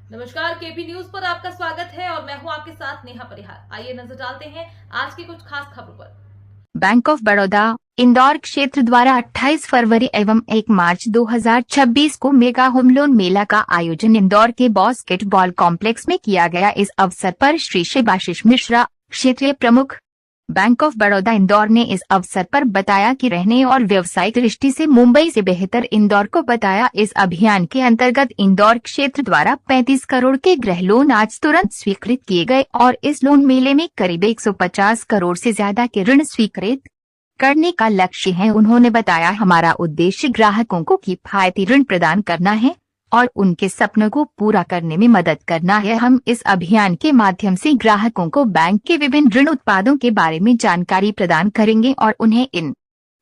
नमस्कार, KP news पर आपका स्वागत है और मैं हूं आपके साथ नेहा परिहार। आइए नजर डालते हैं आज की कुछ खास खबरों पर। बैंक ऑफ बड़ौदा इंदौर क्षेत्र द्वारा 28 फरवरी एवं 1 मार्च 2026 को मेगा होम लोन मेला का आयोजन इंदौर के बास्केटबॉल कॉम्प्लेक्स में किया गया। इस अवसर पर श्री शिवाशीष मिश्रा, क्षेत्रीय प्रमुख बैंक ऑफ बड़ौदा इंदौर ने इस अवसर पर बताया कि रहने और व्यावसायिक दृष्टि से मुंबई से बेहतर इंदौर को बताया। इस अभियान के अंतर्गत इंदौर क्षेत्र द्वारा 35 करोड़ के गृह लोन आज तुरंत स्वीकृत किए गए और इस लोन मेले में करीब 150 करोड़ से ज्यादा के ऋण स्वीकृत करने का लक्ष्य है। उन्होंने बताया, हमारा उद्देश्य ग्राहकों को किफायती ऋण प्रदान करना है और उनके सपनों को पूरा करने में मदद करना है। हम इस अभियान के माध्यम से ग्राहकों को बैंक के विभिन्न ऋण उत्पादों के बारे में जानकारी प्रदान करेंगे और उन्हें इन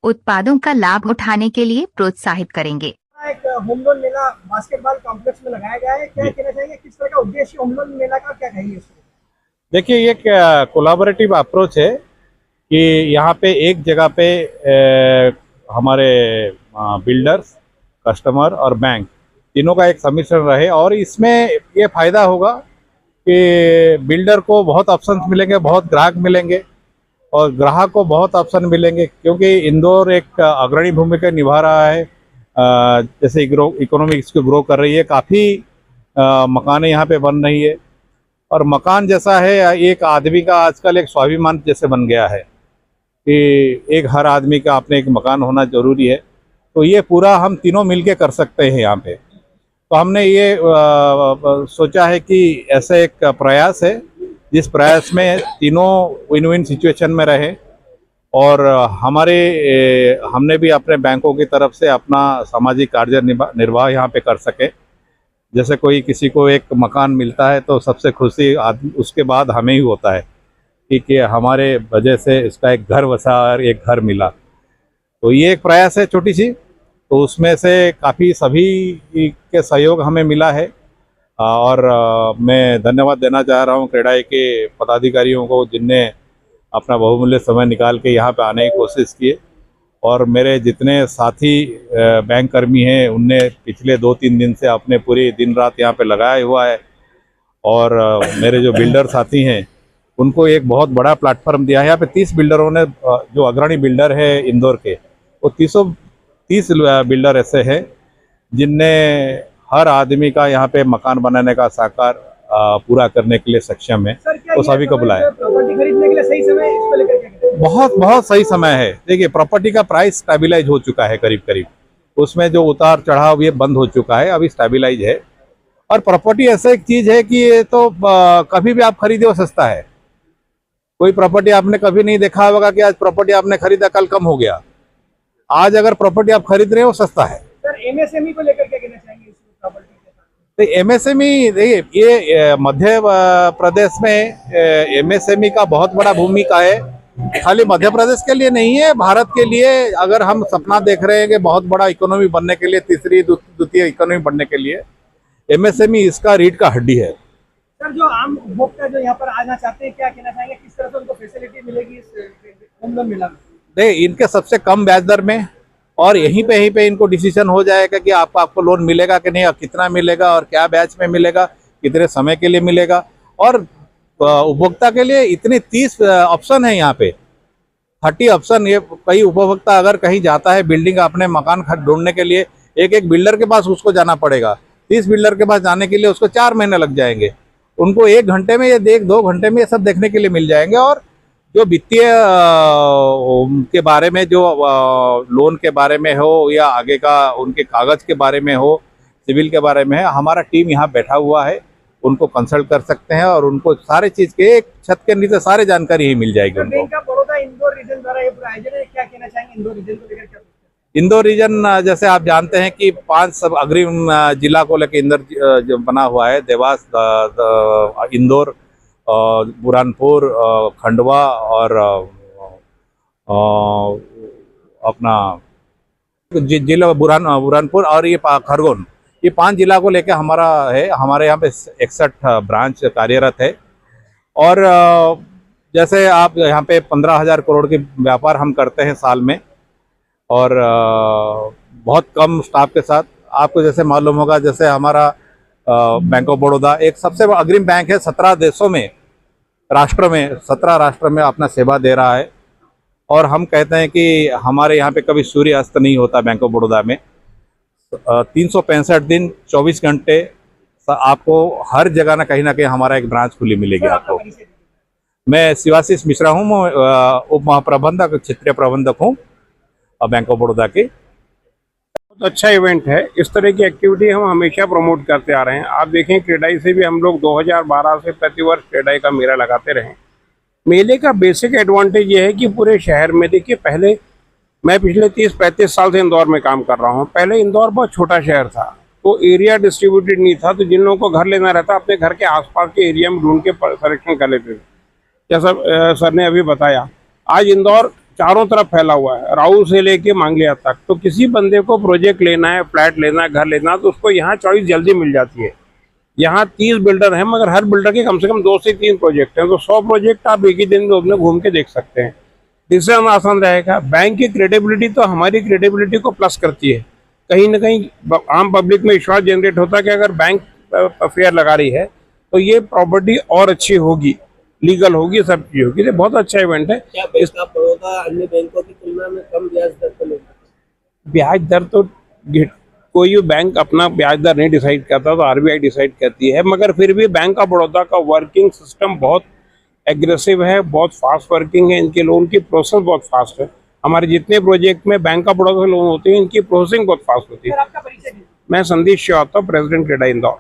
उत्पादों का लाभ उठाने के लिए प्रोत्साहित करेंगे। एक होम लोन मेला बास्केटबॉल कॉम्प्लेक्स में लगाया गया है, क्या कहना चाहेंगे, किस तरह का उद्देश्य होम लोन मेला का, क्या कहेंगे इसमें? देखिए, ये कोलैबोरेटिव अप्रोच है कि यहाँ पे एक जगह पे हमारे बिल्डर्स, कस्टमर और बैंक तीनों का एक सम्मिश्रण रहे और इसमें ये फायदा होगा कि बिल्डर को बहुत ऑप्शंस मिलेंगे, बहुत ग्राहक मिलेंगे और ग्राहक को बहुत ऑप्शन मिलेंगे, क्योंकि इंदौर एक अग्रणी भूमिका निभा रहा है। जैसे इकोनॉमी इसको ग्रो कर रही है, काफ़ी मकानें यहाँ पे बन रही है और मकान जैसा है एक आदमी का आजकल एक स्वाभिमान जैसे बन गया है कि एक हर आदमी का अपने एक मकान होना जरूरी है। तो ये पूरा हम तीनों मिलके कर सकते हैं यहाँ पे। तो हमने ये सोचा है कि ऐसा एक प्रयास है जिस प्रयास में तीनों विन विन सिचुएशन में रहे और हमने भी अपने बैंकों की तरफ से अपना सामाजिक कार्य निर्वाह यहाँ पे कर सके। जैसे कोई किसी को एक मकान मिलता है तो सबसे खुशी उसके बाद हमें ही होता है कि हमारे वजह से इसका एक घर बसा और एक घर मिला। तो ये एक प्रयास है छोटी सी, तो उसमें से काफ़ी सभी के सहयोग हमें मिला है और मैं धन्यवाद देना चाह रहा हूँ क्रेडाई के पदाधिकारियों को, जिनने अपना बहुमूल्य समय निकाल के यहाँ पे आने की कोशिश की और मेरे जितने साथी बैंक कर्मी हैं उनने पिछले 2-3 दिन से अपने पूरी दिन रात यहाँ पे लगाया हुआ है और मेरे जो बिल्डर साथी हैं उनको एक बहुत बड़ा प्लेटफॉर्म दिया है। यहाँ पे 30 बिल्डरों ने, जो अग्रणी बिल्डर है इंदौर के, वो 30 बिल्डर ऐसे हैं जिनने हर आदमी का यहाँ पे मकान बनाने का साकार पूरा करने के लिए सक्षम है। तो सभी को बुलाया। प्रॉपर्टी खरीदने के लिए सही समय है, इसको लेकर क्या कहते हैं? बहुत सही समय है। देखिए, प्रॉपर्टी का प्राइस स्टेबलाइज हो चुका है करीब करीब, उसमें जो उतार चढ़ाव ये बंद हो चुका है, अभी स्टेबलाइज है। और प्रॉपर्टी ऐसा एक चीज है कि ये तो कभी भी आप खरीदे वो सस्ता है। कोई प्रॉपर्टी आपने कभी नहीं देखा होगा कि आज प्रॉपर्टी आपने खरीदा कल कम हो गया। आज अगर प्रॉपर्टी आप खरीद रहे हो सस्ता है। सर, एमएसएमई को लेकर क्या कहना चाहेंगे इस प्रॉपर्टी के साथ? तो एमएसएमई, देखिए, ये मध्य प्रदेश में एमएसएमई का बहुत बड़ा भूमिका है। खाली मध्य प्रदेश के लिए नहीं है, भारत के लिए अगर हम सपना देख रहे हैं कि बहुत बड़ा इकोनॉमी बनने के लिए, तीसरी द्वितीय इकोनॉमी बनने के लिए एमएसएमई इसका रीढ़ का हड्डी है। सर, जो आम उपभोक्ता जो यहाँ पर आना चाहते हैं, क्या कहना चाहेंगे, किस तरह से उनको फैसिलिटी मिलेगी इस होम लोन मेला में? देखिए, इनके सबसे कम ब्याज दर में और यहीं पे इनको डिसीजन हो जाएगा कि आपको लोन मिलेगा कि नहीं और कितना मिलेगा और क्या ब्याज में मिलेगा, कितने समय के लिए मिलेगा। और उपभोक्ता के लिए इतने 30 ऑप्शन है यहाँ पे, 30 ऑप्शन। ये कई उपभोक्ता अगर कहीं जाता है बिल्डिंग अपने मकान ढूंढने के लिए, एक बिल्डर के पास उसको जाना पड़ेगा। 30 बिल्डर के पास जाने के लिए उसको 4 महीने लग जाएंगे। उनको 1 घंटे में, ये 2 घंटे में ये सब देखने के लिए मिल जाएंगे। और जो वित्तीय के बारे में, जो लोन के बारे में हो या आगे का उनके कागज के बारे में हो, सिविल के बारे में है, हमारा टीम यहाँ बैठा हुआ है, उनको कंसल्ट कर सकते हैं और उनको सारे चीज के एक छत के नीचे सारी जानकारी ही मिल जाएगी उनको। Bank of Baroda Indore region द्वारा ये पूरा आयोजन है, क्या कहना चाहेंगे इंदौर रीजन को लेकर? क्या इंदौर रीजन, जैसे आप जानते हैं कि 5 सब अग्रिम जिला को लेकर इंदौर जो बना हुआ है, देवास, इंदौर, बुरहानपुर, खंडवा और अपना जिला बुरहानपुर और ये खरगोन, ये 5 जिला को लेकर हमारा है। हमारे यहाँ पे 61 ब्रांच कार्यरत है और जैसे आप यहाँ पे 15,000 करोड़ के व्यापार हम करते हैं साल में और बहुत कम स्टाफ के साथ। आपको जैसे मालूम होगा, जैसे हमारा बैंक ऑफ बड़ौदा एक सबसे अग्रिम बैंक है। 17 देशों में, 17 राष्ट्र में अपना सेवा दे रहा है। और हम कहते हैं कि हमारे यहाँ पे कभी सूर्य अस्त नहीं होता। बैंक ऑफ बड़ौदा में 365 दिन 24 घंटे आपको हर जगह ना कहीं हमारा एक ब्रांच खुली मिलेगी सर, आपका आपको। परिचय दीजिए। मैं शिवाशीष मिश्रा हूँ, मैं उप महाप्रबंधक, क्षेत्रीय प्रबंधक हूँ बैंक ऑफ बड़ौदा के। बहुत अच्छा इवेंट है। इस तरह की एक्टिविटी हम हमेशा प्रमोट करते आ रहे हैं। आप देखें, क्रेडाई से भी हम लोग 2012 से प्रतिवर्ष क्रेडाई का मेला लगाते रहे। मेले का बेसिक एडवांटेज ये है कि पूरे शहर में, देखिए, पहले मैं पिछले 30-35 साल से इंदौर में काम कर रहा हूँ। पहले इंदौर बहुत छोटा शहर था, तो एरिया डिस्ट्रीब्यूटेड नहीं था, तो जिन लोगों को घर लेना रहता अपने घर के आसपास के एरिया में ढूंढ के सिलेक्शन कर लेते थे। जैसा सर ने अभी बताया, आज इंदौर चारों तरफ फैला हुआ है, राऊ से लेके मांगलिया तक। तो किसी बंदे को प्रोजेक्ट लेना है, फ्लैट लेना है, घर लेना है, तो उसको यहाँ चॉइस जल्दी मिल जाती है। यहाँ 30 बिल्डर हैं, मगर हर बिल्डर के कम से कम 2 से 3 प्रोजेक्ट हैं, तो 100 प्रोजेक्ट आप एक ही दिन में अपने घूम के देख सकते हैं। डिसीजन आसान रहेगा। बैंक की क्रेडिबिलिटी तो हमारी क्रेडिबिलिटी को प्लस करती है। कहीं ना कहीं आम पब्लिक में विश्वास जनरेट होता है कि अगर बैंक फेयर लगा रही है तो ये प्रॉपर्टी और अच्छी होगी, लीगल होगी, सब चीज होगी। तो बहुत अच्छा इवेंट है। क्या बैंक ऑफ बड़ौदा अन्य बैंकों की तुलना में कम ब्याज दर पर लेता है? ब्याज दर तो कोई भी बैंक अपना ब्याज दर नहीं डिसाइड करता, तो आरबीआई डिसाइड करती है। मगर फिर भी बैंक ऑफ बड़ौदा का वर्किंग सिस्टम बहुत एग्रेसिव है, बहुत फास्ट वर्किंग है। इनके लोन की प्रोसेस बहुत फास्ट है। हमारे जितने प्रोजेक्ट में बैंक ऑफ बड़ौदा से लोन होते हैं, इनकी प्रोसेसिंग बहुत फास्ट होती सर, है। आपका परिचय दीजिए। मैं संदीप श्रीवास्तव, प्रेसिडेंट क्रेडाई इंदौर।